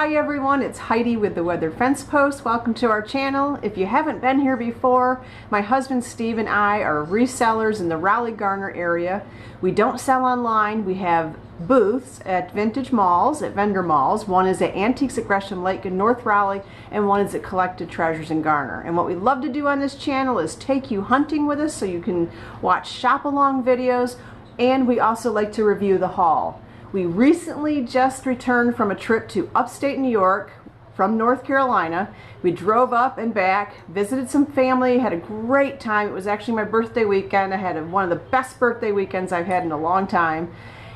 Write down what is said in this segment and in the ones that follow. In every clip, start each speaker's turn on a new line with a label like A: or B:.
A: Hi everyone, it's Heidi with the Weather Fence Post. Welcome to our channel. If you haven't been here before, my husband Steve and I are resellers in the Raleigh, Garner area. We don't sell online. We have booths at vintage malls, at vendor malls. One is at Antiques at Gresham Lake in North Raleigh, and one is at Collected Treasures in Garner. And what we love to do on this channel is take you hunting with us so you can watch shop along videos, and we also like to review the haul. We recently just returned from a trip to upstate New York from North Carolina. We drove up and back, visited some family, had a great time. It was actually my birthday weekend. I had one of the best birthday weekends I've had in a long time.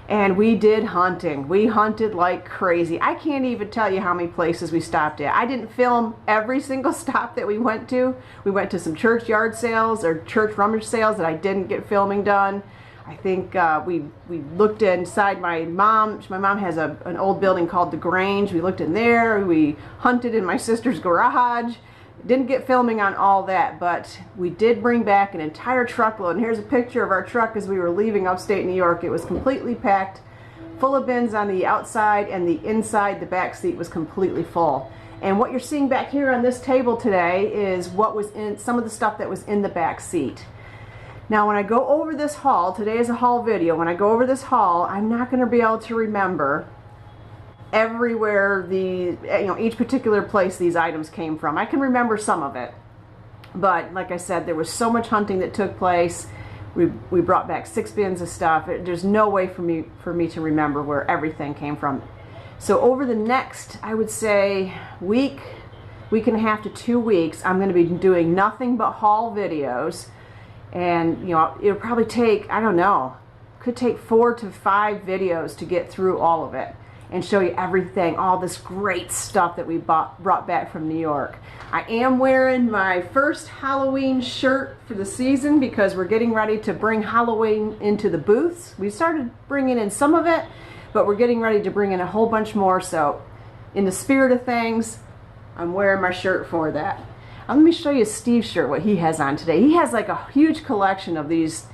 A: And we did hunting. We hunted like crazy. I can't even tell you how many places we stopped at. I didn't film every single stop that we went to. We went to some church yard sales or church rummage sales that I didn't get filming done. I think we looked inside my mom has an old building called the Grange. We looked in there. We hunted in my sister's garage. Didn't get filming on all that, but we did bring back an entire truckload. And here's a picture of our truck as we were leaving upstate New York. It was completely packed, full of bins on the outside, and the inside, the back seat was completely full. And what you're seeing back here on this table today is what was in some of the stuff that was in the back seat. Now when I go over this haul, today is a haul video, when I go over this haul, I'm not going to be able to remember everywhere each particular place these items came from. I can remember some of it, but like I said, there was so much hunting that took place. We brought back 6 bins of stuff. There's no way for me to remember where everything came from. So over the next, I would say, week and a half to 2 weeks, I'm going to be doing nothing but haul videos. And it'll probably take, I don't know, could take 4 to 5 videos to get through all of it and show you everything, all this great stuff that we brought back from New York. I am wearing my first Halloween shirt for the season because we're getting ready to bring Halloween into the booths. We started bringing in some of it, but we're getting ready to bring in a whole bunch more. So in the spirit of things, I'm wearing my shirt for that. Let me show you Steve's shirt, what he has on today. He has like a huge collection of these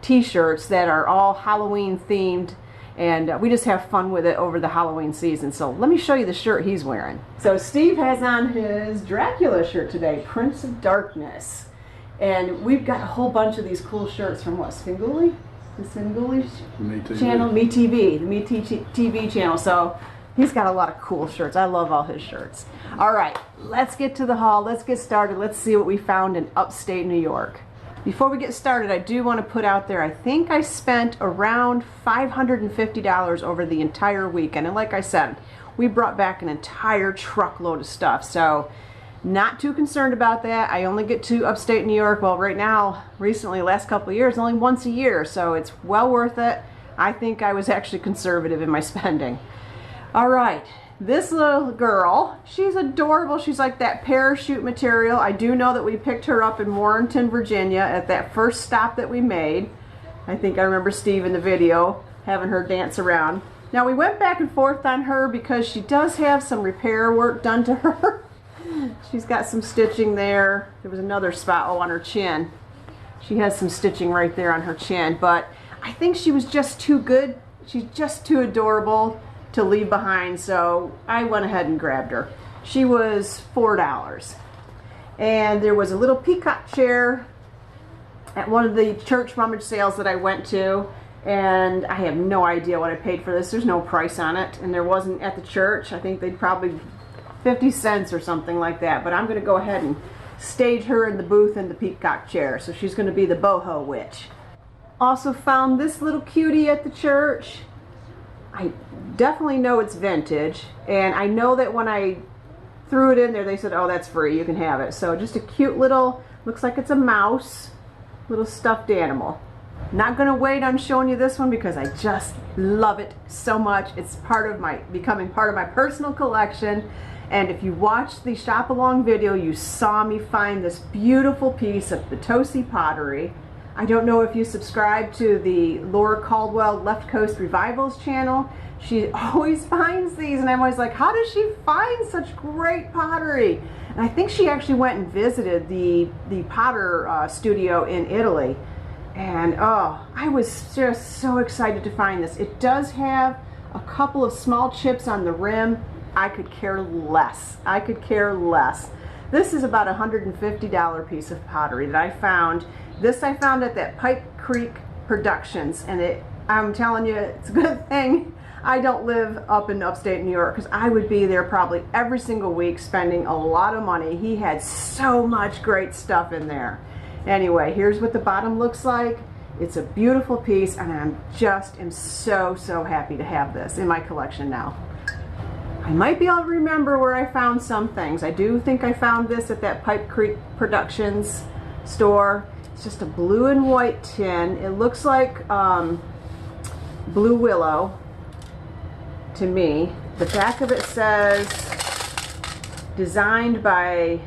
A: t-shirts that are all Halloween themed, and we just have fun with it over the Halloween season. So let me show you the shirt he's wearing. So Steve has on his Dracula shirt today, Prince of Darkness. And we've got a whole bunch of these cool shirts from what, Svengoolie? The Svengoolie channel? MeTV, the MeTV channel. So he's got a lot of cool shirts. I love all his shirts. All right, let's get to the haul. Let's get started. Let's see what we found in upstate New York. Before we get started, I do want to put out there, I think I spent around $550 over the entire weekend. And like I said, we brought back an entire truckload of stuff. So not too concerned about that. I only get to upstate New York, well, right now, recently, last couple of years, only once a year. So it's well worth it. I think I was actually conservative in my spending. All right, this little girl, she's adorable. She's like that parachute material. I do know that we picked her up in Warrenton, Virginia at that first stop that we made. I think I remember Steve in the video having her dance around. Now we went back and forth on her because she does have some repair work done to her. She's got some stitching there. There was another spot, on her chin. She has some stitching right there on her chin, but I think she was just too good. She's just too adorable to leave behind, so I went ahead and grabbed her. She was $4. And there was a little peacock chair at one of the church rummage sales that I went to, and I have no idea what I paid for this. There's no price on it, and there wasn't at the church. I think they'd probably 50 cents or something like that, but I'm going to go ahead and stage her in the booth in the peacock chair, so she's going to be the boho witch. Also found this little cutie at the church. I definitely know it's vintage, and I know that when I threw it in there, they said, oh, that's free, you can have it. So just a cute little, looks like it's a mouse, little stuffed animal. Not going to wait on showing you this one because I just love it so much. It's becoming part of my personal collection. And if you watched the shop along video, you saw me find this beautiful piece of Potosi pottery. I don't know if you subscribe to the Laura Caldwell Left Coast Revivals channel. She always finds these, and I'm always like, how does she find such great pottery? And I think she actually went and visited the potter studio in Italy. And oh, I was just so excited to find this. It does have a couple of small chips on the rim, I could care less. I could care less. This is about a $150 piece of pottery that I found. This I found at that Pipe Creek Productions, and I'm telling you, it's a good thing I don't live up in upstate New York, because I would be there probably every single week spending a lot of money. He had so much great stuff in there. Anyway, here's what the bottom looks like. It's a beautiful piece, and I'm so happy to have this in my collection now. I might be able to remember where I found some things. I do think I found this at that Pipe Creek Productions store. It's just a blue and white tin. It looks like blue willow to me. The back of it says designed by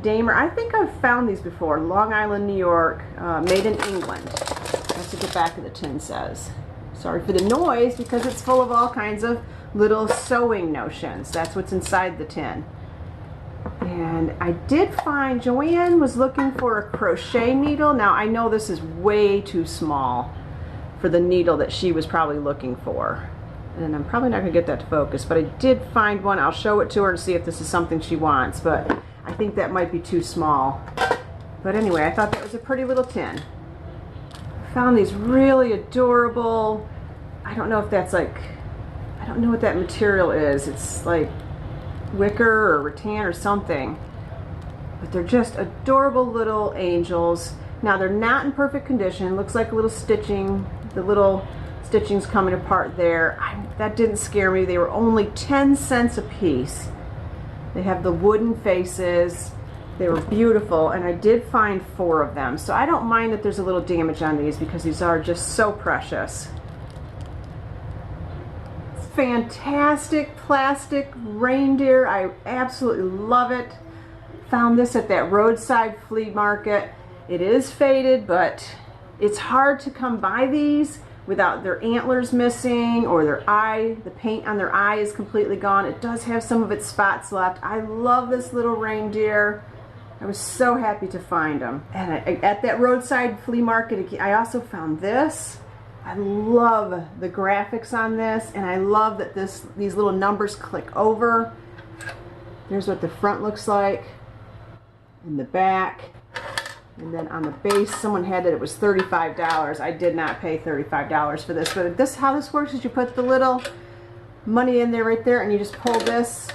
A: Damer. I think I've found these before. Long Island, New York, made in England. That's what the back of the tin says. Sorry for the noise, because it's full of all kinds of little sewing notions. That's what's inside the tin. And I did find, Joanne was looking for a crochet needle. Now I know this is way too small for the needle that she was probably looking for. And I'm probably not going to get that to focus, but I did find one. I'll show it to her to see if this is something she wants, but I think that might be too small. But anyway, I thought that was a pretty little tin. I found these really adorable, I don't know if that's like, I don't know what that material is. It's like wicker or rattan or something. But they're just adorable little angels. Now they're not in perfect condition. Looks like a little stitching. The little stitching's coming apart there. That didn't scare me. They were only 10 cents a piece. They have the wooden faces. They were beautiful, and I did find 4 of them. So I don't mind that there's a little damage on these, because these are just so precious. Fantastic plastic reindeer. I absolutely love it. Found this at that roadside flea market. It is faded, but it's hard to come by these without their antlers missing, or their eye, the paint on their eye is completely gone. It does have some of its spots left. I love this little reindeer. I was so happy to find them. And at that roadside flea market, I also found this. I love the graphics on this, and I love that these little numbers click over. There's what the front looks like, and the back. And then on the base, someone had it was $35. I did not pay $35 for this, but how this works is you put the little money in there right there, and you just pull this,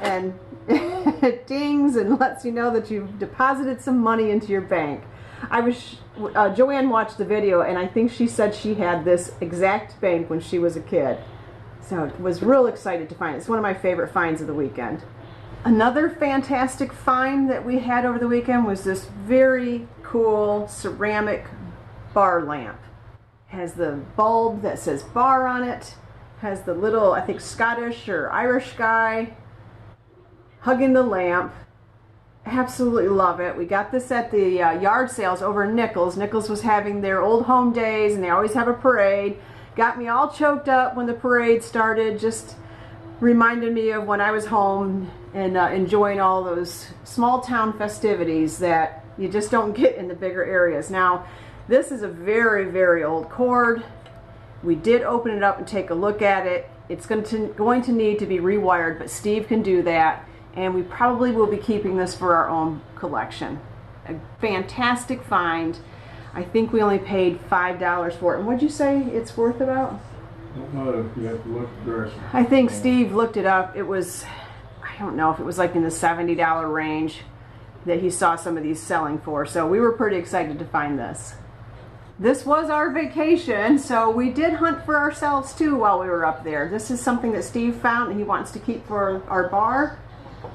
A: and it dings and lets you know that you've deposited some money into your bank. Joanne watched the video, and I think she said she had this exact bank when she was a kid. So I was real excited to find it. It's one of my favorite finds of the weekend. Another fantastic find that we had over the weekend was this very cool ceramic bar lamp. It has the bulb that says bar on it. Has the little, I think, Scottish or Irish guy hugging the lamp. Absolutely love it. We got this at the yard sales over in Nichols. Nichols was having their old home days, and they always have a parade. Got me all choked up when the parade started. Just reminded me of when I was home and enjoying all those small town festivities that you just don't get in the bigger areas. Now, this is a very old cord. We did open it up and take a look at it. It's going to need to be rewired, but Steve can do that. And we probably will be keeping this for our own collection. A fantastic find. I think we only paid $5 for it. And what'd you say it's worth about?
B: You have to look at Gresham.
A: I think Steve looked it up. It was, I don't know if it was like in the $70 range that he saw some of these selling for. So we were pretty excited to find this. This was our vacation, so we did hunt for ourselves too while we were up there. This is something that Steve found and he wants to keep for our bar.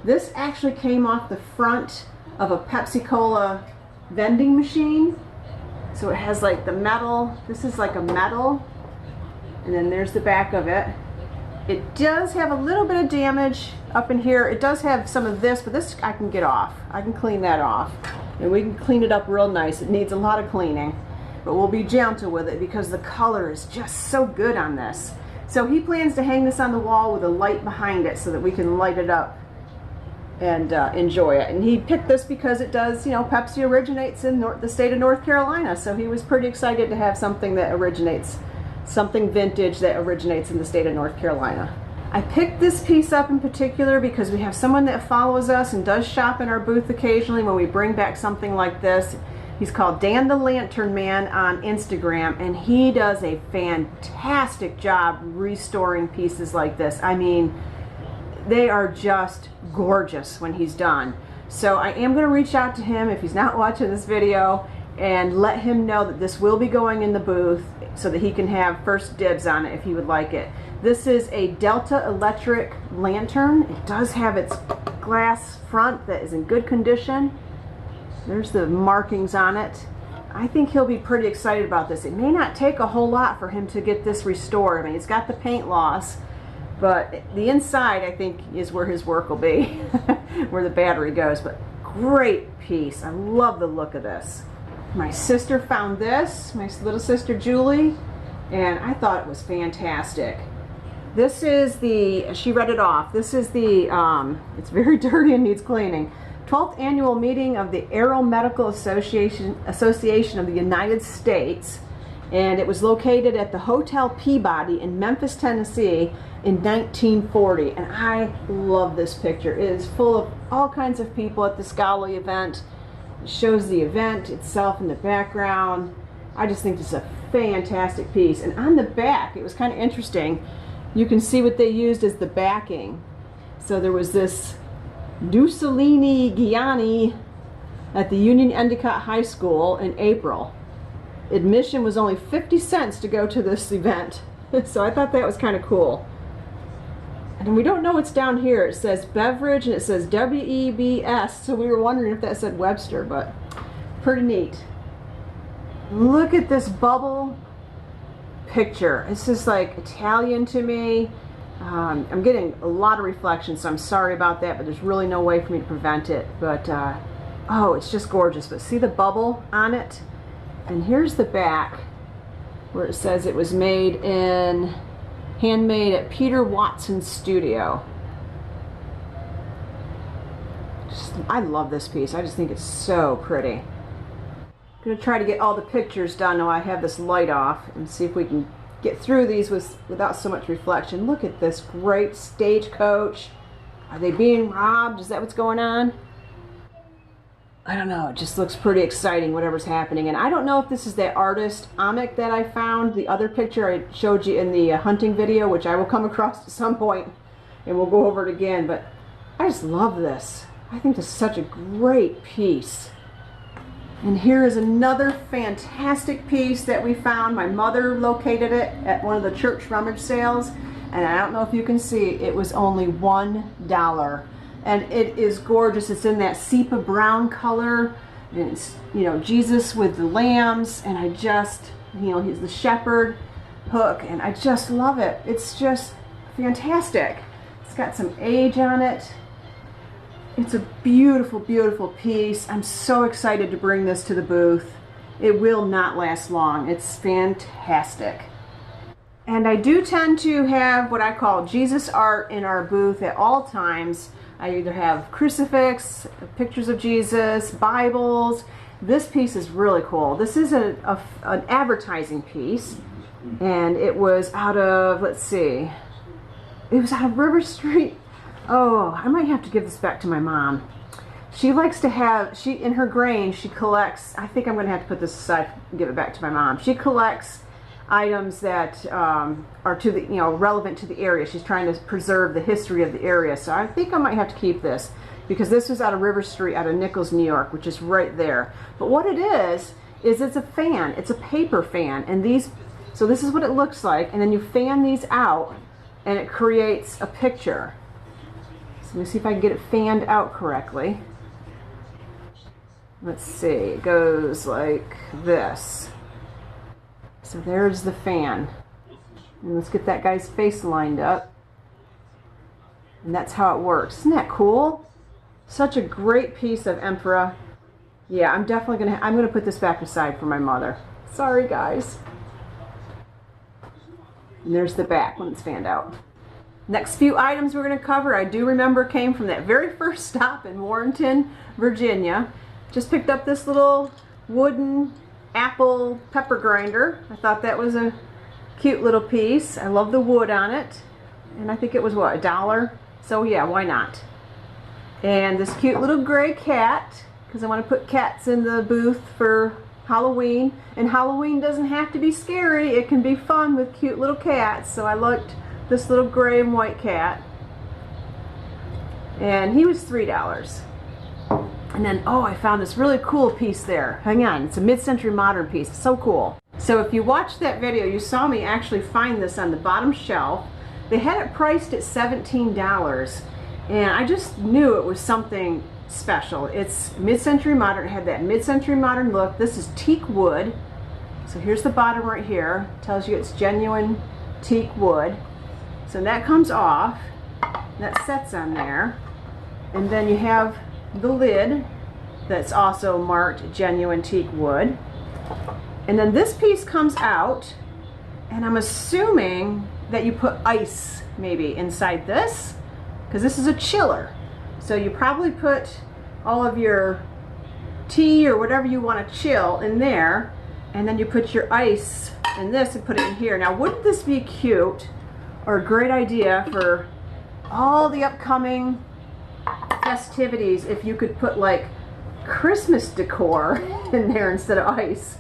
A: This actually came off the front of a Pepsi Cola vending machine. So it has like the metal, this is like a metal, and then there's the back of it. It does have a little bit of damage up in here. It does have some of this, but this I can get off. I can clean that off. And we can clean it up real nice. It needs a lot of cleaning, but we'll be gentle with it because the color is just so good on this. So he plans to hang this on the wall with a light behind it so that we can light it up and enjoy it. And he picked this because it does, you know, Pepsi originates in the state of North Carolina, so he was pretty excited to have something that originates, something vintage that originates in the state of North Carolina. I picked this piece up in particular because we have someone that follows us and does shop in our booth occasionally when we bring back something like this. He's called Dan the Lantern Man on Instagram, and he does a fantastic job restoring pieces like this. I mean, they are just gorgeous when he's done. So I am going to reach out to him if he's not watching this video and let him know that this will be going in the booth so that he can have first dibs on it if he would like it. This is a Delta electric lantern. It does have its glass front that is in good condition. There's the markings on it. I think he'll be pretty excited about this. It may not take a whole lot for him to get this restored. I mean, it's got the paint loss, but the inside, I think, is where his work will be, where the battery goes. But great piece. I love the look of this. My sister found this, my little sister Julie, and I thought it was fantastic. This is the, she read it off, this is the, it's very dirty and needs cleaning, 12th annual meeting of the Aeromedical Association of the United States, and it was located at the Hotel Peabody in Memphis, Tennessee in 1940. And I love this picture. It is full of all kinds of people at the scholarly event. It shows the event itself in the background. I just think this is a fantastic piece. And on the back, it was kind of interesting. You can see what they used as the backing. So there was this Mussolini Gianni at the Union Endicott High School in April. Admission was only 50 cents to go to this event. So I thought that was kind of cool. And we don't know what's down here. It says beverage and it says W-E-B-S. So we were wondering if that said Webster, but pretty neat. Look at this bubble picture. It's just like Italian to me. I'm getting a lot of reflection, so I'm sorry about that, but there's really no way for me to prevent it. But, oh, it's just gorgeous. But see the bubble on it? And here's the back where it says it was made in, handmade at Peter Watson's studio. I love this piece. I just think it's so pretty. I'm going to try to get all the pictures done now I have this light off and see if we can get through these without so much reflection. Look at this great stagecoach. Are they being robbed? Is that what's going on? I don't know. It just looks pretty exciting, whatever's happening. And I don't know if this is that artist Amick that I found. The other picture I showed you in the hunting video, which I will come across at some point, and we'll go over it again. But I just love this. I think this is such a great piece. And here is another fantastic piece that we found. My mother located it at one of the church rummage sales, and I don't know if you can see, it was only $1. And it is gorgeous. It's in that sepia brown color, and it's, you know, Jesus with the lambs, and I just, you know, he's the shepherd hook, and I just love it. It's just fantastic. It's got some age on it. It's a beautiful, beautiful piece. I'm so excited to bring this to the booth. It will not last long. It's fantastic. And I do tend to have what I call Jesus art in our booth at all times. I either have crucifix, pictures of Jesus, Bibles. This piece is really cool. This is an advertising piece, and it was out of, let's see, it was out of River Street. Oh, I might have to give this back to my mom. She likes to have, in her Grange, she collects, I think I'm going to have to put this aside and give it back to my mom. She collects items that are to the, you know, relevant to the area. She's trying to preserve the history of the area. So I think I might have to keep this, because this was out of River Street, out of Nichols, New York, which is right there. But what it is it's a fan. It's a paper fan. And these, so this is what it looks like. And then you fan these out, and it creates a picture. So let me see if I can get it fanned out correctly. Let's see, it goes like this. So there's the fan. And let's get that guy's face lined up. And that's how it works. Isn't that cool? Such a great piece of Emperor. Yeah, I'm definitely I'm gonna put this back aside for my mother. Sorry guys. And there's the back when it's fanned out. Next few items we're going to cover, I do remember came from that very first stop in Warrenton, Virginia. Just picked up this little wooden apple pepper grinder. I thought that was a cute little piece. I love the wood on it. and I think it was what, $1? So yeah, why not? And this cute little gray cat, because I want to put cats in the booth for Halloween, and Halloween doesn't have to be scary, it can be fun with cute little cats. So I liked this little gray and white cat, and he was $3. And then, oh, I found this really cool piece there. Hang on, it's a mid-century modern piece. It's so cool. So if you watched that video, you saw me actually find this on the bottom shelf. They had it priced at $17, and I just knew it was something special. It's mid-century modern. It had that mid-century modern look. This is teak wood. So here's the bottom right here. It tells you it's genuine teak wood. So that comes off. That sets on there. And then you have the lid that's also marked genuine teak wood. And then this piece comes out, and I'm assuming that you put ice maybe inside this, because this is a chiller. So you probably put all of your tea or whatever you want to chill in there, and then you put your ice in this and put it in here. Now, wouldn't this be cute or a great idea for all the upcoming festivities if you could put like Christmas decor in there instead of ice,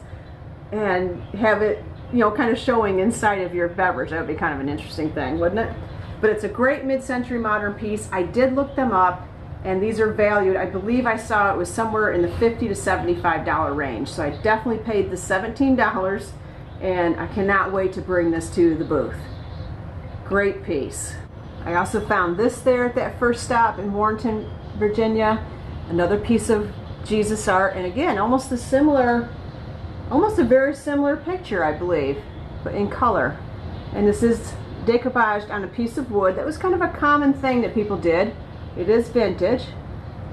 A: and have it, you know, kind of showing inside of your beverage? That would be kind of an interesting thing, wouldn't it? But it's a great mid-century modern piece. I did look them up, and these are valued, I believe I saw it was somewhere in the $50 to $75 range. So I definitely paid the $17, and I cannot wait to bring this to the booth. Great piece. I also found this there at that first stop in Warrenton, Virginia. Another piece of Jesus art, and again, almost a very similar picture, I believe, but in color. And this is decoupaged on a piece of wood. That was kind of a common thing that people did. It is vintage,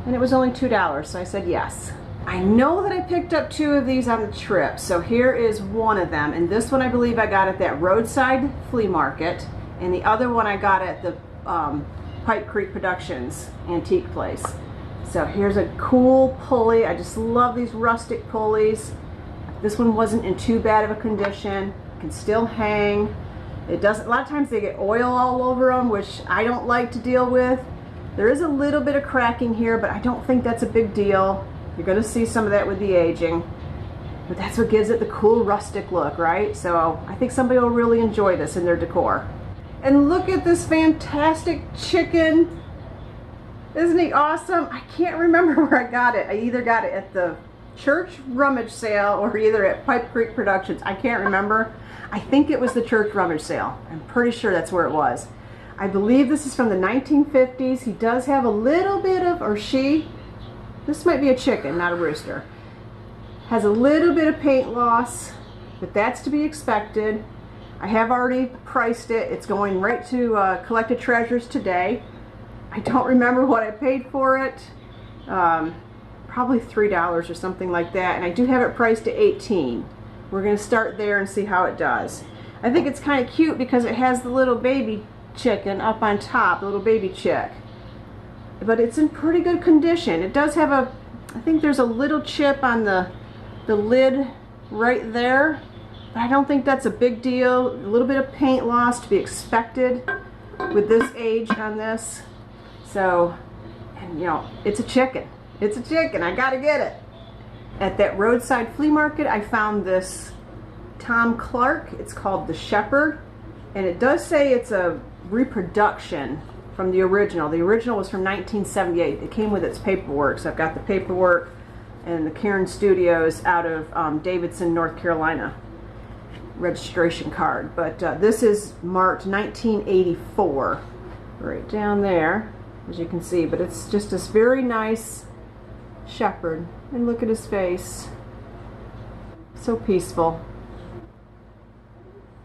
A: and it was only $2, so I said yes. I know that I picked up 2 of these on the trip, so here is one of them, and this one I believe I got at that roadside flea market, and the other one I got at the Pipe Creek Productions antique place. So here's a cool pulley. I just love these rustic pulleys. This one wasn't in too bad of a condition. It can still hang. It doesn't, a lot of times they get oil all over them, which I don't like to deal with. There is a little bit of cracking here, but I don't think that's a big deal. You're going to see some of that with the aging, but that's what gives it the cool rustic look, right? So I think somebody will really enjoy this in their decor. And look at this fantastic chicken. Isn't he awesome? I can't remember where I got it. I either got it at the church rummage sale or either at Pipe Creek Productions. I can't remember. I think it was the church rummage sale. I'm pretty sure that's where it was. I believe this is from the 1950s. He does have a little bit of, or she, this might be a chicken, not a rooster, has a little bit of paint loss, but that's to be expected. I have already priced it. It's going right to Collected Treasures today. I don't remember what I paid for it. Probably $3 or something like that, and I do have it priced at $18. We're going to start there and see how it does. I think it's kind of cute because it has the little baby chicken up on top, the little baby chick. But it's in pretty good condition. It does have a, I think there's a little chip on the lid right there, but I don't think that's a big deal. A little bit of paint loss to be expected with this age on this. So, and you know, it's a chicken. It's a chicken. I gotta get it. At that roadside flea market, I found this Tom Clark. It's called the Shepherd, and it does say it's a reproduction from the original. The original was from 1978. It came with its paperwork, so I've got the paperwork and the Cairn Studios out of Davidson, North Carolina registration card. But this is marked 1984 right down there, as you can see. But it's just this very nice shepherd, and look at his face, so peaceful.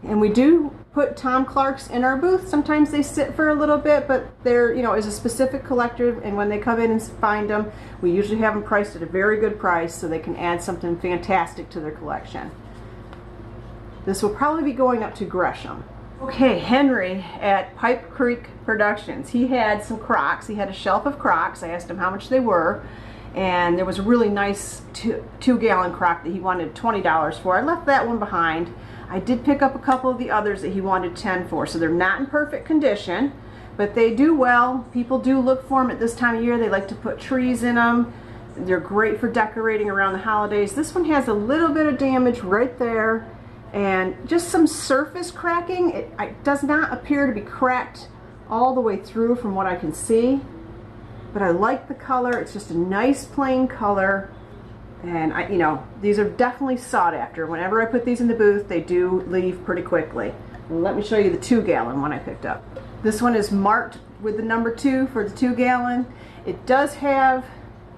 A: And we do put Tom Clarks in our booth. Sometimes they sit for a little bit, but there, you know, is a specific collector, and when they come in and find them, we usually have them priced at a very good price so they can add something fantastic to their collection. This will probably be going up to Gresham. Okay, Henry at Pipe Creek Productions. He had some Crocs. He had a shelf of Crocs. I asked him how much they were, and there was a really nice two-gallon crock that he wanted $20 for. I left that one behind. I did pick up a couple of the others that he wanted $10 for, so they're not in perfect condition, but they do well. People do look for them at this time of year. They like to put trees in them. They're great for decorating around the holidays. This one has a little bit of damage right there and just some surface cracking. It does not appear to be cracked all the way through from what I can see, but I like the color. It's just a nice plain color, and you know, these are definitely sought after. Whenever I put these in the booth, they do leave pretty quickly. And let me show you the 2-gallon one I picked up. This one is marked with the number 2 for the 2-gallon. It does have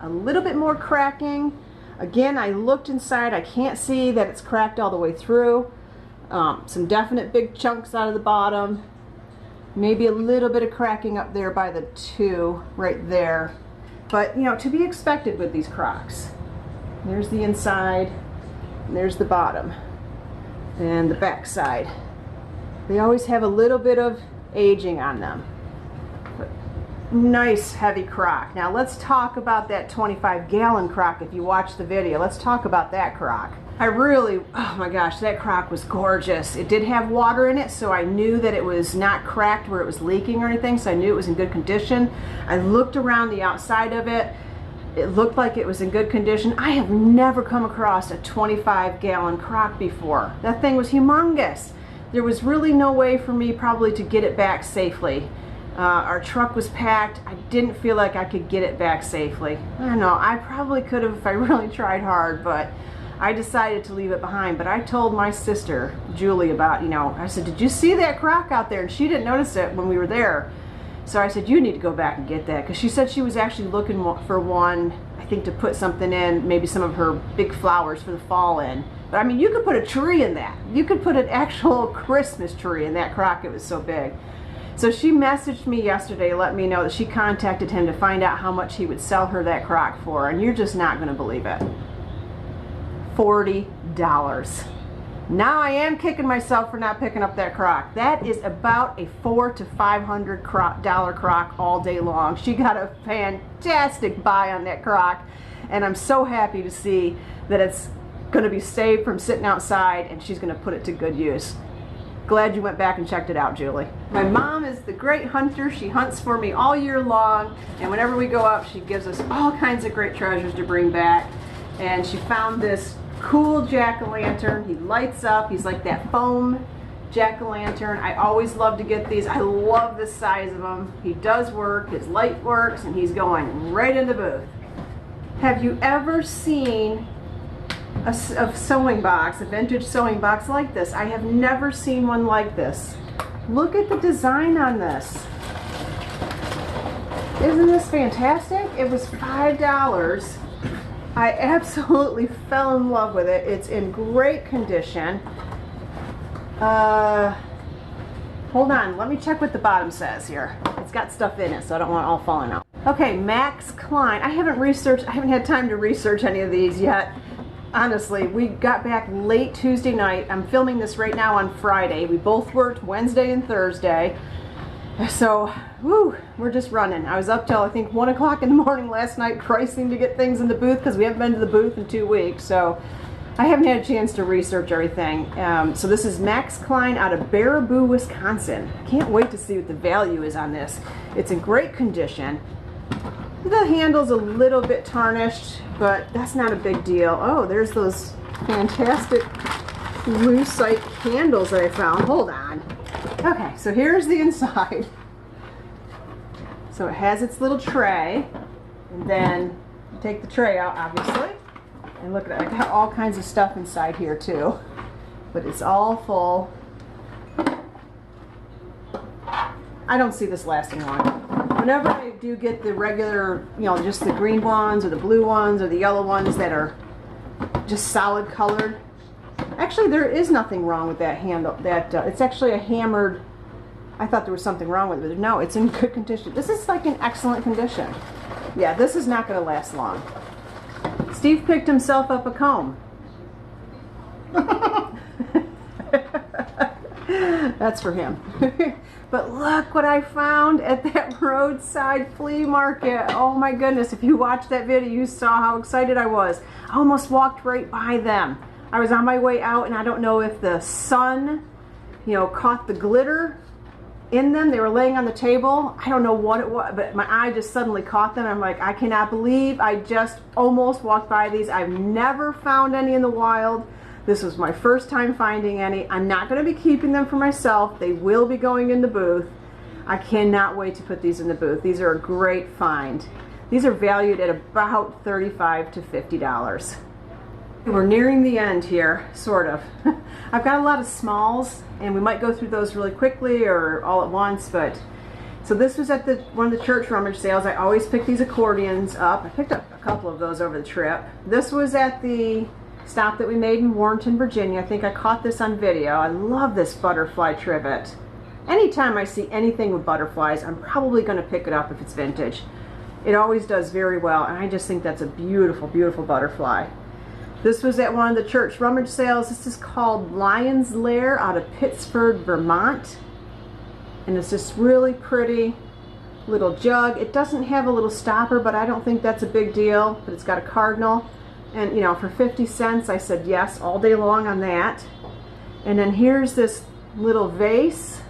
A: a little bit more cracking. Again, I looked inside. I can't see that it's cracked all the way through. Some definite big chunks out of the bottom. Maybe a little bit of cracking up there by the 2 right there. But, you know, to be expected with these crocks. There's the inside, and there's the bottom, and the back side. They always have a little bit of aging on them. Nice heavy crock. Now let's talk about that 25-gallon crock. If you watch the video, let's talk about that crock. Oh my gosh, that crock was gorgeous. It did have water in it, so I knew that it was not cracked where it was leaking or anything, so I knew it was in good condition. I looked around the outside of it. It looked like it was in good condition. I have never come across a 25-gallon crock before. That thing was humongous. There was really no way for me probably to get it back safely. Our truck was packed. I didn't feel like I could get it back safely. I don't know, I probably could have if I really tried hard, but I decided to leave it behind. But I told my sister, Julie, about, you know, I said, did you see that crock out there? And she didn't notice it when we were there. So I said, you need to go back and get that, because she said she was actually looking for one, I think, to put something in, maybe some of her big flowers for the fall in. But I mean, you could put a tree in that. You could put an actual Christmas tree in that crock. It was so big. So she messaged me yesterday, let me know that she contacted him to find out how much he would sell her that crock for, and you're just not going to believe it. $40. Now I am kicking myself for not picking up that crock. That is about a $400 to $500 crock all day long. She got a fantastic buy on that crock, and I'm so happy to see that it's going to be saved from sitting outside, and she's going to put it to good use. Glad you went back and checked it out, Julie. My mom is the great hunter. She hunts for me all year long, and whenever we go out, she gives us all kinds of great treasures to bring back. And she found this cool jack-o'-lantern. He lights up. He's like that foam jack-o'-lantern. I always love to get these. I love the size of him. He does work. His light works, and he's going right in the booth. Have you ever seen a sewing box, a vintage sewing box like this? I have never seen one like this. Look at the design on this. Isn't this fantastic? It was $5. I absolutely fell in love with it. It's in great condition. Hold on, let me check what the bottom says here. It's got stuff in it, so I don't want it all falling out. Okay, Max Klein. I haven't had time to research any of these yet. Honestly, we got back late Tuesday night. I'm filming this right now on Friday. We both worked Wednesday and Thursday. So, whew, we're just running. I was up till I think 1 o'clock in the morning last night pricing to get things in the booth because we haven't been to the booth in 2 weeks. So I haven't had a chance to research everything. So this is Max Klein out of Baraboo, Wisconsin. I can't wait to see what the value is on this. It's in great condition. The handle's a little bit tarnished, but that's not a big deal. Oh, there's those fantastic lucite candles that I found. Hold on. Okay, so here's the inside. So it has its little tray, and then you take the tray out, obviously, and look at it. I got all kinds of stuff inside here too, but it's all full. I don't see this lasting long. Whenever I do get the regular, you know, just the green ones or the blue ones or the yellow ones that are just solid colored, actually there is nothing wrong with that handle. It's actually a hammered. I thought there was something wrong with it, but no, it's in good condition. This is like in excellent condition. Yeah, this is not going to last long. Steve picked himself up a comb. That's for him. But look what I found at that roadside flea market. Oh my goodness, if you watched that video, you saw how excited I was. I almost walked right by them. I was on my way out, and I don't know if the sun, caught the glitter in them. They were laying on the table. I don't know what it was, but my eye just suddenly caught them. I'm like, I cannot believe I just almost walked by these. I've never found any in the wild. This was my first time finding any. I'm not going to be keeping them for myself. They will be going in the booth. I cannot wait to put these in the booth. These are a great find. These are valued at about $35 to $50. We're nearing the end here, sort of. I've got a lot of smalls, and we might go through those really quickly or all at once, but so this was at one of the church rummage sales. I always pick these accordions up. I picked up a couple of those over the trip. This was at the stop that we made in Warrenton, Virginia. I think I caught this on video. I love this butterfly trivet. Anytime I see anything with butterflies, I'm probably going to pick it up if it's vintage. It always does very well, and I just think that's a beautiful, beautiful butterfly. This was at one of the church rummage sales. This is called Lion's Lair out of Pittsford, Vermont. And it's this really pretty little jug. It doesn't have a little stopper, but I don't think that's a big deal. But it's got a cardinal. And for 50 cents, I said yes all day long on that. And then here's this little vase.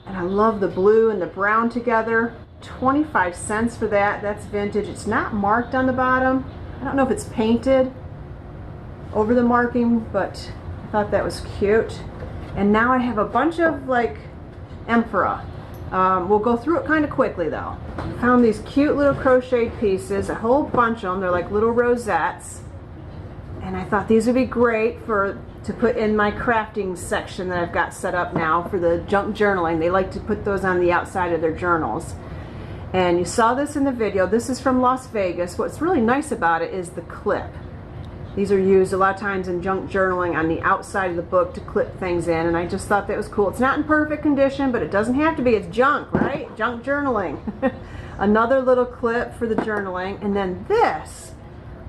A: And I love the blue and the brown together. 25 cents for that. That's vintage. It's not marked on the bottom. I don't know if it's painted over the marking, but I thought that was cute. And now I have a bunch of amphora. We'll go through it kind of quickly though. I found these cute little crocheted pieces, a whole bunch of them. They're like little rosettes. And I thought these would be great to put in my crafting section that I've got set up now for the junk journaling. They like to put those on the outside of their journals. And you saw this in the video. This is from Las Vegas. What's really nice about it is the clip. These are used a lot of times in junk journaling on the outside of the book to clip things in, and I just thought that was cool. It's not in perfect condition, but it doesn't have to be. It's junk, right? Junk journaling. Another little clip for the journaling. And then this,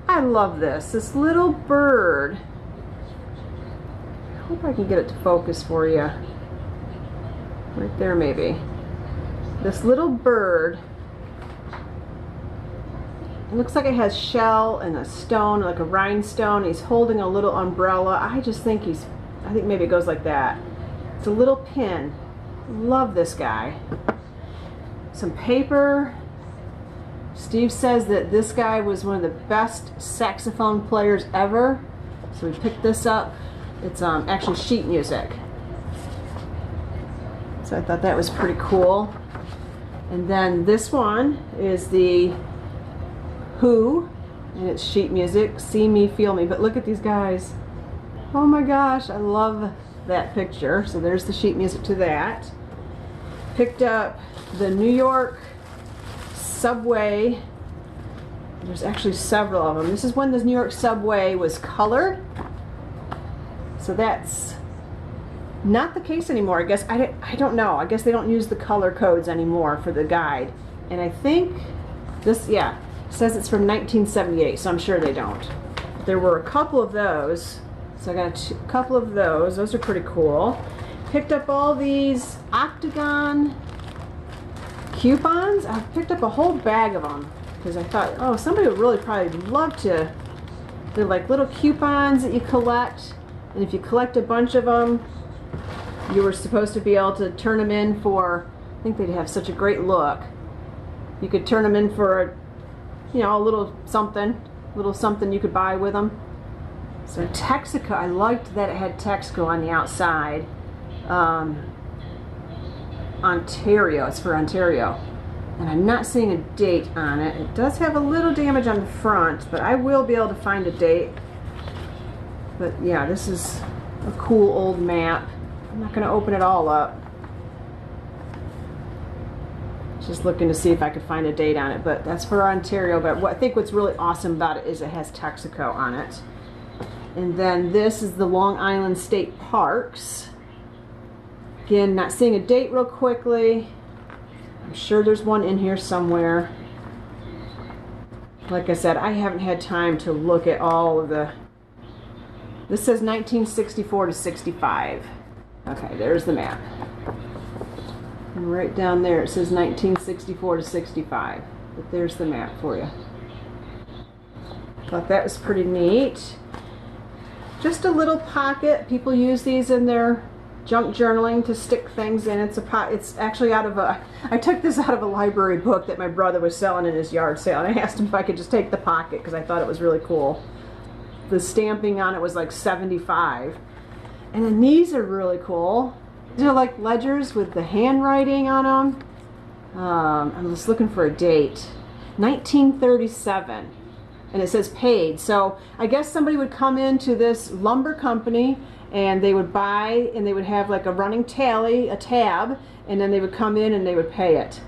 A: I love this. This little bird. I hope I can get it to focus for you. Right there, maybe. This little bird. It looks like it has shell and a stone, like a rhinestone. He's holding a little umbrella. I think maybe it goes like that. It's a little pin. Love this guy. Some paper. Steve says that this guy was one of the best saxophone players ever. So we picked this up. It's actually sheet music. So I thought that was pretty cool. And then this one is the Who, and it's sheet music, See Me, Feel Me. But look at these guys. Oh my gosh, I love that picture. So there's the sheet music to that. Picked up the New York subway. There's actually several of them. This is when the New York subway was colored. So that's not the case anymore. I guess, I don't know. I guess they don't use the color codes anymore for the guide. And I think this, yeah, says it's from 1978, so I'm sure they don't. There were a couple of those. So I got a couple of those. Those are pretty cool. Picked up all these octagon coupons. I picked up a whole bag of them because I thought, oh, somebody would really probably love to. They're like little coupons that you collect, and if you collect a bunch of them, you were supposed to be able to turn them in for, I think they'd have such a great look. You could turn them in for, a little something you could buy with them. So Texaco, I liked that it had Texaco on the outside. Ontario, it's for Ontario. And I'm not seeing a date on it. It does have a little damage on the front, but I will be able to find a date. But yeah, this is a cool old map. I'm not going to open it all up. Just looking to see if I could find a date on it, but that's for Ontario. But I think what's really awesome about it is it has Texaco on it. And then this is the Long Island State Parks. Again, not seeing a date real quickly. I'm sure there's one in here somewhere. Like I said, I haven't had time to look at all of the... This says 1964 to 65. Okay, there's the map. And right down there it says 1964 to 65. But there's the map for you. Thought that was pretty neat. Just a little pocket. People use these in their junk journaling to stick things in. It's actually out of a, I took this out of a library book that my brother was selling in his yard sale, and I asked him if I could just take the pocket because I thought it was really cool. The stamping on it was like 75. And then these are really cool. These are like ledgers with the handwriting on them. I'm just looking for a date. 1937. And it says paid. So I guess somebody would come into this lumber company and they would buy, and they would have like a running tally, a tab, and then they would come in and they would pay it.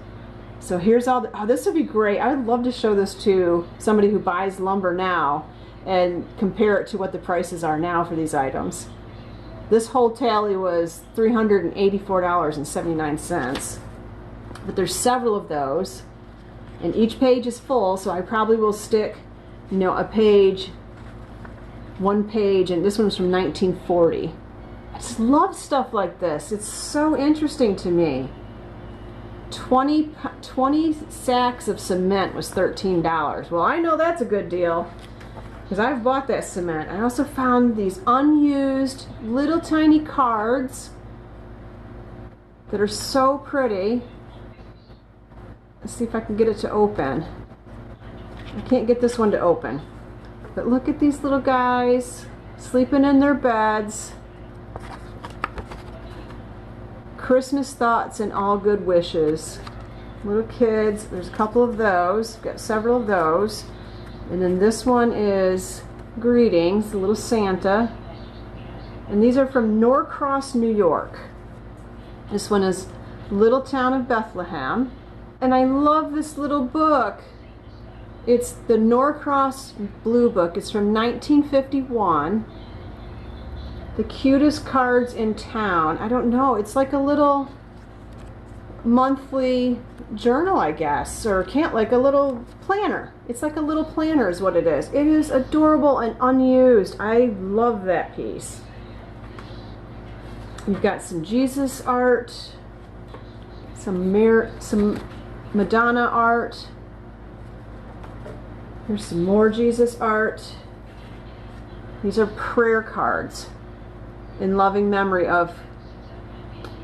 A: So here's all the, oh, this would be great. I would love to show this to somebody who buys lumber now and compare it to what the prices are now for these items. This whole tally was $384.79. But there's several of those, and each page is full, so I probably will stick, you know, a page, one page, and this one's from 1940. I just love stuff like this. It's so interesting to me. 20 sacks of cement was $13. Well, I know that's a good deal because I've bought that cement. I also found these unused little tiny cards that are so pretty. Let's see if I can get it to open. I can't get this one to open. But look at these little guys sleeping in their beds. Christmas thoughts and all good wishes. Little kids, there's a couple of those. Got several of those. And then this one is greetings, the little Santa. And these are from Norcross, New York. This one is Little Town of Bethlehem. And I love this little book. It's the Norcross Blue Book. It's from 1951. The cutest cards in town. I don't know. It's like a little monthly journal, I guess, or like a little planner. It's like a little planner is what it is. It is adorable and unused. I love that piece. You've got some Jesus art, some Madonna art. Here's some more Jesus art. These are prayer cards in loving memory of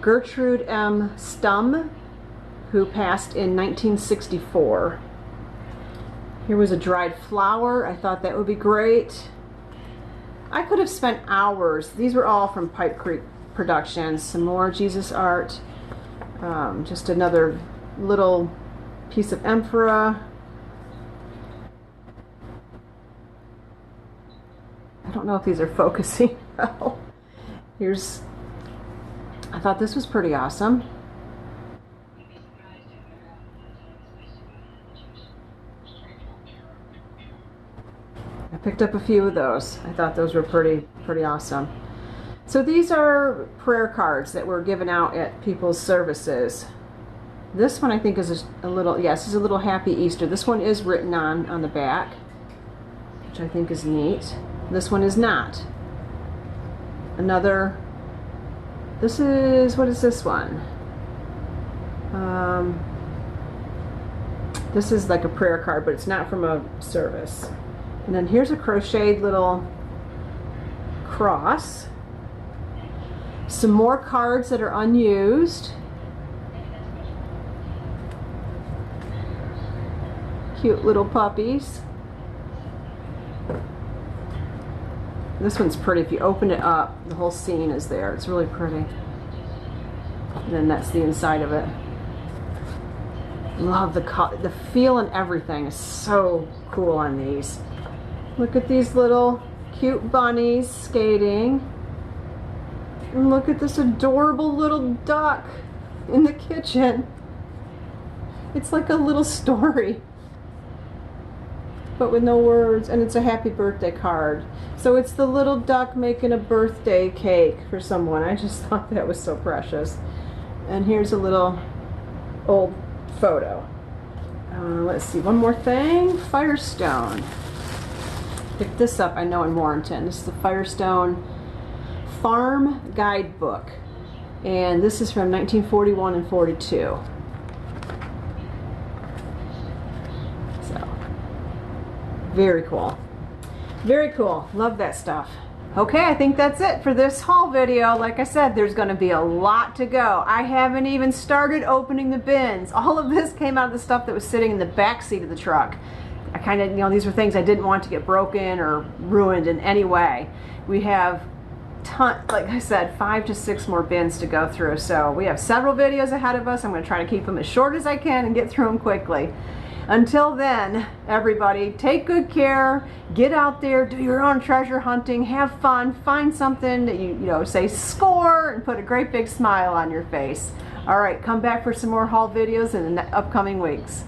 A: Gertrude M. Stum, who passed in 1964. Here was a dried flower. I thought that would be great. I could have spent hours. These were all from Pipe Creek Productions. Some more Jesus art. Just another little piece of emperor. I don't know if these are focusing well. Here's, I thought this was pretty awesome. I picked up a few of those. I thought those were pretty awesome. So these are prayer cards that were given out at people's services. This one I think is a little, yes, is a little Happy Easter. This one is written on the back, which I think is neat. This one is not. Another, this is, what is this one? This is like a prayer card, but it's not from a service. And then here's a crocheted little cross. Some more cards that are unused. Cute little puppies. This one's pretty. If you open it up, the whole scene is there. It's really pretty. And then that's the inside of it. Love the feel and everything is so cool on these. Look at these little cute bunnies skating. And look at this adorable little duck in the kitchen. It's like a little story, but with no words, and it's a happy birthday card. So it's the little duck making a birthday cake for someone. I just thought that was so precious. And here's a little old photo. Let's see, one more thing. Firestone. Picked this up, I know, in Warrenton. This is the Firestone Farm Guidebook. And this is from 1941 and 42. So, very cool. Very cool. Love that stuff. Okay, I think that's it for this haul video. Like I said, there's going to be a lot to go. I haven't even started opening the bins. All of this came out of the stuff that was sitting in the back seat of the truck. I kind of, these were things I didn't want to get broken or ruined in any way. We have like I said, 5 to 6 more bins to go through. So we have several videos ahead of us. I'm going to try to keep them as short as I can and get through them quickly. Until then, everybody, take good care, get out there, do your own treasure hunting, have fun, find something that you say score and put a great big smile on your face. All right, come back for some more haul videos in the upcoming weeks.